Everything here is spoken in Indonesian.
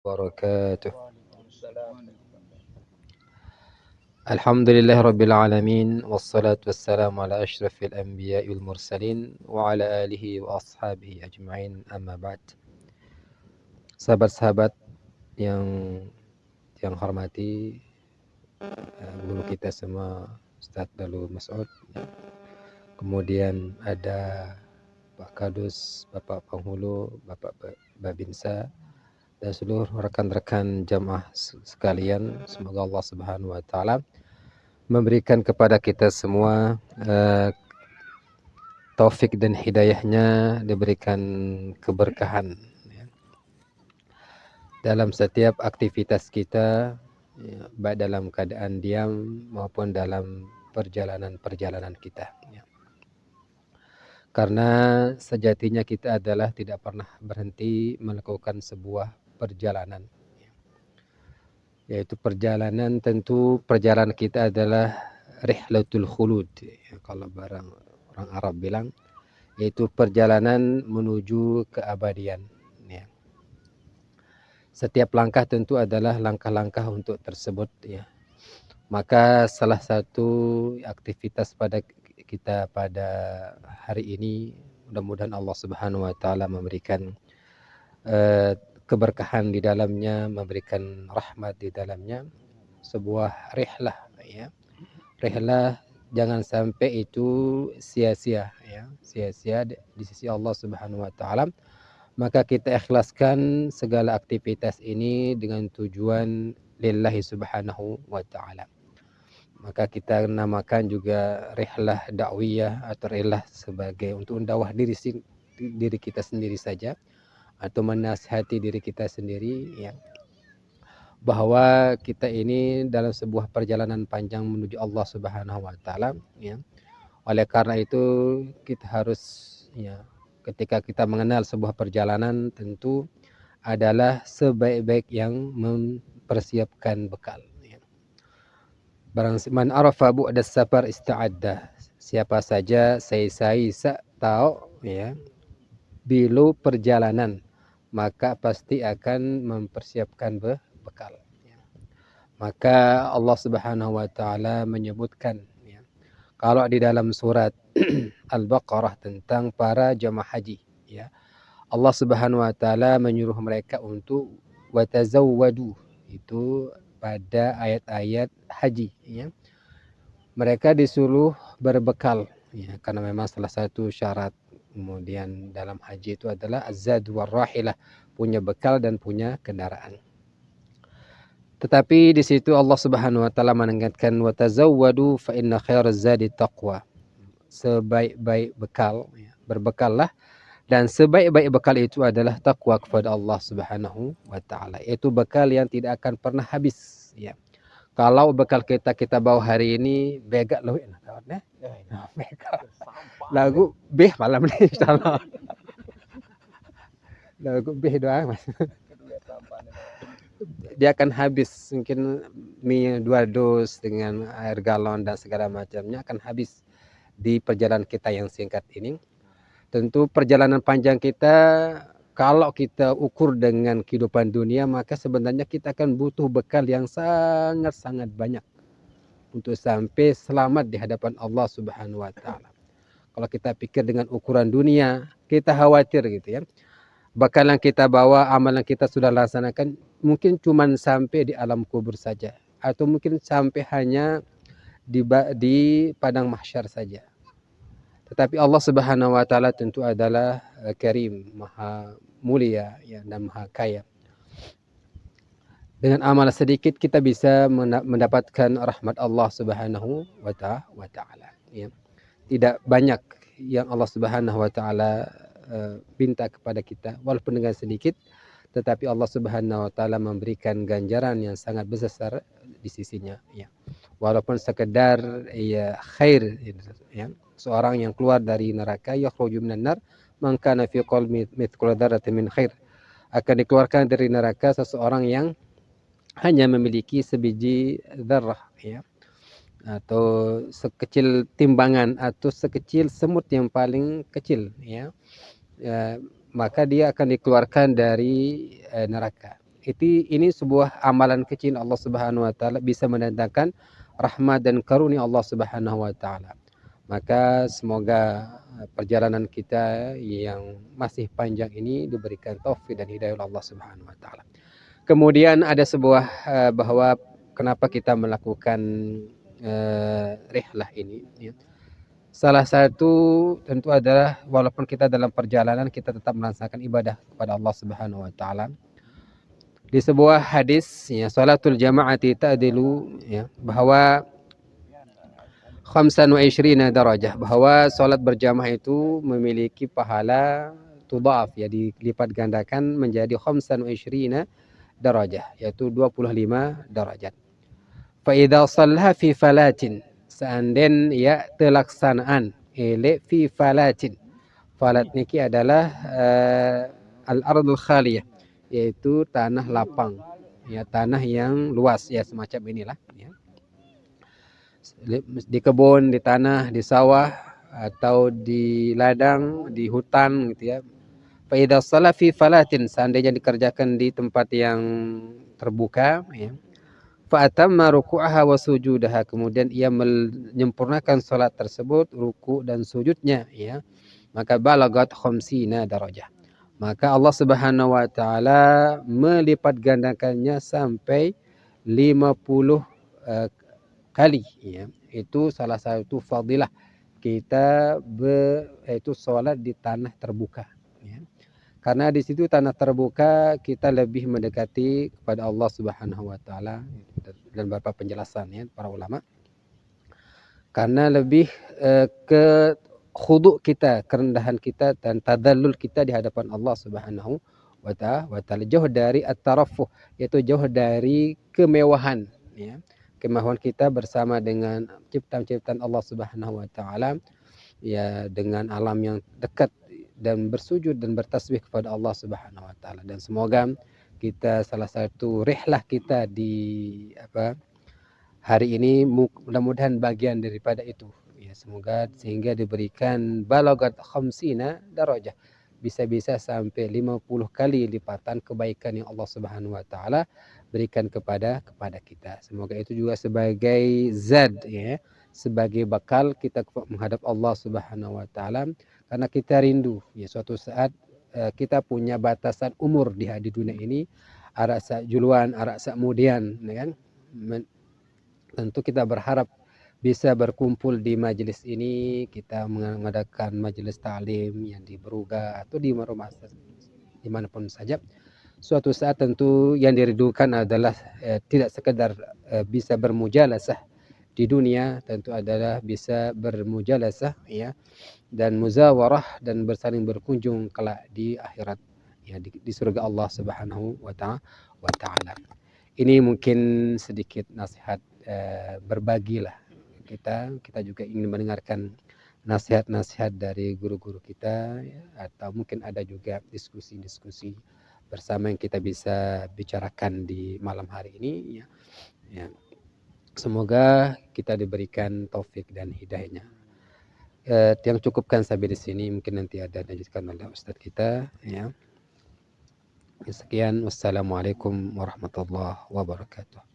wabarakatuh. Alhamdulillahirrabbilalamin. Wassalatu wassalamu ala ashrafil anbiya wal mursalin wa ala alihi wa ashabihi ajma'in, amma ba'd. Sahabat-sahabat yang hormati, guru kita semua, Ustaz Dalu Mas'ud, kemudian ada Pak Kadus, Bapak Penghulu, Bapak Babinsa, dan seluruh rekan-rekan jamaah sekalian. Semoga Allah Subhanahu wa taala memberikan kepada kita semua taufik dan hidayahnya, diberikan keberkahan ya, dalam setiap aktivitas kita, ya, baik dalam keadaan diam maupun dalam perjalanan-perjalanan kita ya. Karena sejatinya kita adalah tidak pernah berhenti melakukan sebuah perjalanan, yaitu perjalanan, tentu perjalanan kita adalah rihlatul khulud ya, kalau orang Arab bilang, yaitu perjalanan menuju keabadian ya. Setiap langkah tentu adalah langkah-langkah untuk tersebut ya. Maka salah satu aktivitas pada kita pada hari ini, mudah-mudahan Allah Subhanahu wa taala memberikan keberkahan di dalamnya, memberikan rahmat di dalamnya, sebuah rihlah ya. Rihlah jangan sampai itu sia-sia ya, sia-sia di sisi Allah Subhanahu wa taala. Maka kita ikhlaskan segala aktivitas ini dengan tujuan lillahi subhanahu wa ta'ala. Maka kita namakan juga rihlah dakwiyah atau rihlah sebagai untuk mendakwah diri kita sendiri saja, atau menasihati diri kita sendiri ya, bahwa kita ini dalam sebuah perjalanan panjang menuju Allah Subhanahu wa taala ya. Oleh karena itu kita harus ya, ketika kita mengenal sebuah perjalanan, tentu adalah sebaik-baik yang mempersiapkan bekal ya. Barang man arafa bu'das safar ista'adda. Siapa saja saya tahu ya bilu perjalanan, maka pasti akan mempersiapkan bekal ya. Maka Allah Subhanahu wa taala menyebutkan ya, kalau di dalam surat Al-Baqarah tentang para jamaah haji ya, Allah Subhanahu wa taala menyuruh mereka untuk watazawwadu, itu pada ayat-ayat haji ya. Mereka disuruh berbekal ya, karena memang salah satu syarat kemudian dalam haji itu adalah az-zad war rahilah, punya bekal dan punya kendaraan. Tetapi di situ Allah Subhanahu wa taala menekankan watazawwadu fa inna khairaz zadi taqwa. Sebaik-baik bekal ya, berbekallah, dan sebaik-baik bekal itu adalah takwa kepada Allah Subhanahu wa taala. Itu bekal yang tidak akan pernah habis ya. Kalau bekal kita bawa hari ini begak lewit nah kawan ya. Begak. Lagu beh malam ni insyaallah. Lagu beh doang Mas. Dia akan habis, mungkin mie 2 dus dengan air galon dan segala macamnya akan habis di perjalanan kita yang singkat ini. Tentu perjalanan panjang kita, kalau kita ukur dengan kehidupan dunia, maka sebenarnya kita akan butuh bekal yang sangat-sangat banyak untuk sampai selamat di hadapan Allah Subhanahu wa taala. Kalau kita pikir dengan ukuran dunia, kita khawatir gitu ya. Bekal yang kita bawa, amalan kita sudah laksanakan, mungkin cuma sampai di alam kubur saja, atau mungkin sampai hanya di padang mahsyar saja. Tetapi Allah Subhanahu wa taala tentu adalah Karim, Maha Mulia ya, dan Maha Kaya. Dengan amal sedikit kita bisa mendapatkan rahmat Allah Subhanahu wa taala ya. Tidak banyak yang Allah Subhanahu wa taala minta kepada kita, walaupun dengan sedikit, tetapi Allah Subhanahu wa taala memberikan ganjaran yang sangat besar di sisinya ya. Walaupun sekedar ya khair ya, seorang yang keluar dari neraka, yakhruju minan nar man kana fi qalbi mithqala dzarratin min khair, akan dikeluarkan dari neraka seseorang yang hanya memiliki sebiji dzarrah ya, atau sekecil timbangan atau sekecil semut yang paling kecil ya, maka dia akan dikeluarkan dari neraka. Ini sebuah amalan kecil Allah Subhanahu wa taala bisa mendatangkan rahmat dan karunia Allah Subhanahu wa taala. Maka semoga perjalanan kita yang masih panjang ini diberikan taufik dan hidayah oleh Allah Subhanahu wa taala. Kemudian ada sebuah bahwa kenapa kita melakukan rihlah ini ya. Salah satu tentu adalah walaupun kita dalam perjalanan kita tetap melaksanakan ibadah kepada Allah Subhanahu wa taala. Di sebuah hadis ya salatul jama'ati ta'dilu ya bahwa 25 darajah, bahwa salat berjamaah itu memiliki pahala tudhaf ya, dilipat gandakan menjadi 25 darajah, yaitu 25 derajat. Fa idza shallaha fi falatin, seandainya ya telaksanaan fi falatin. Falat niki adalah al-ardul khaliyah, yaitu tanah lapang ya, tanah yang luas ya, semacam inilah ya. Di kebun, di tanah, di sawah atau di ladang, di hutan gitu ya. Fa idza shalla fi falatin, seandainya dikerjakan di tempat yang terbuka ya. Fa atamma ruku'aha wa sujudaha, kemudian ia menyempurnakan salat tersebut, ruku' dan sujudnya ya. Maka balagat 50 darajah. Maka Allah Subhanahu wa taala melipat gandakannya sampai 50 kali ya. Itu salah satu fadilah kita itu salat di tanah terbuka ya. Karena di situ tanah terbuka kita lebih mendekati kepada Allah Subhanahu wa taala, dan beberapa penjelasan ya para ulama. Karena lebih ke khudu' kita, kerendahan kita dan tadallul kita di hadapan Allah Subhanahu wa taala, jauh dari at-tarafuh, yaitu jauh dari kemewahan ya. Kemewahan kita bersama dengan ciptaan-ciptaan Allah Subhanahu wa taala ya, dengan alam yang dekat, dan bersujud dan bertasbih kepada Allah Subhanahu wa taala. Dan semoga kita salah satu rihlah kita di hari ini mudah-mudahan bagian daripada itu ya. Semoga sehingga diberikan balagat 50 darajah, bisa-bisa sampai 50 kali lipatan kebaikan yang Allah Subhanahu wa taala berikan kepada kita. Semoga itu juga sebagai zad ya, sebagai bakal kita menghadap Allah Subhanahu wa taala, karena kita rindu ya suatu saat kita punya batasan umur di dunia ini, arak sak juluan, arak sak kemudian ya kan. Tentu kita berharap bisa berkumpul di majelis ini, kita mengadakan majelis ta'lim yang di Beruga atau di rumah dimanapun saja. Suatu saat tentu yang dirindukan adalah tidak sekedar bisa bermujalasah di dunia, tentu adalah bisa bermujalasah ya, dan muzawarah dan bersaling berkunjung kelak di akhirat ya, di surga Allah Subhanahu wa taala. Ini mungkin sedikit nasihat, berbagilah kita juga ingin mendengarkan nasihat-nasihat dari guru-guru kita ya, atau mungkin ada juga diskusi-diskusi bersama yang kita bisa bicarakan di malam hari ini ya. Ya. Semoga kita diberikan taufik dan hidayahnya. Yang cukupkan sampai di sini, mungkin nanti ada dilanjutkan oleh Ustadz kita ya. Sekian, wassalamualaikum warahmatullahi wabarakatuh.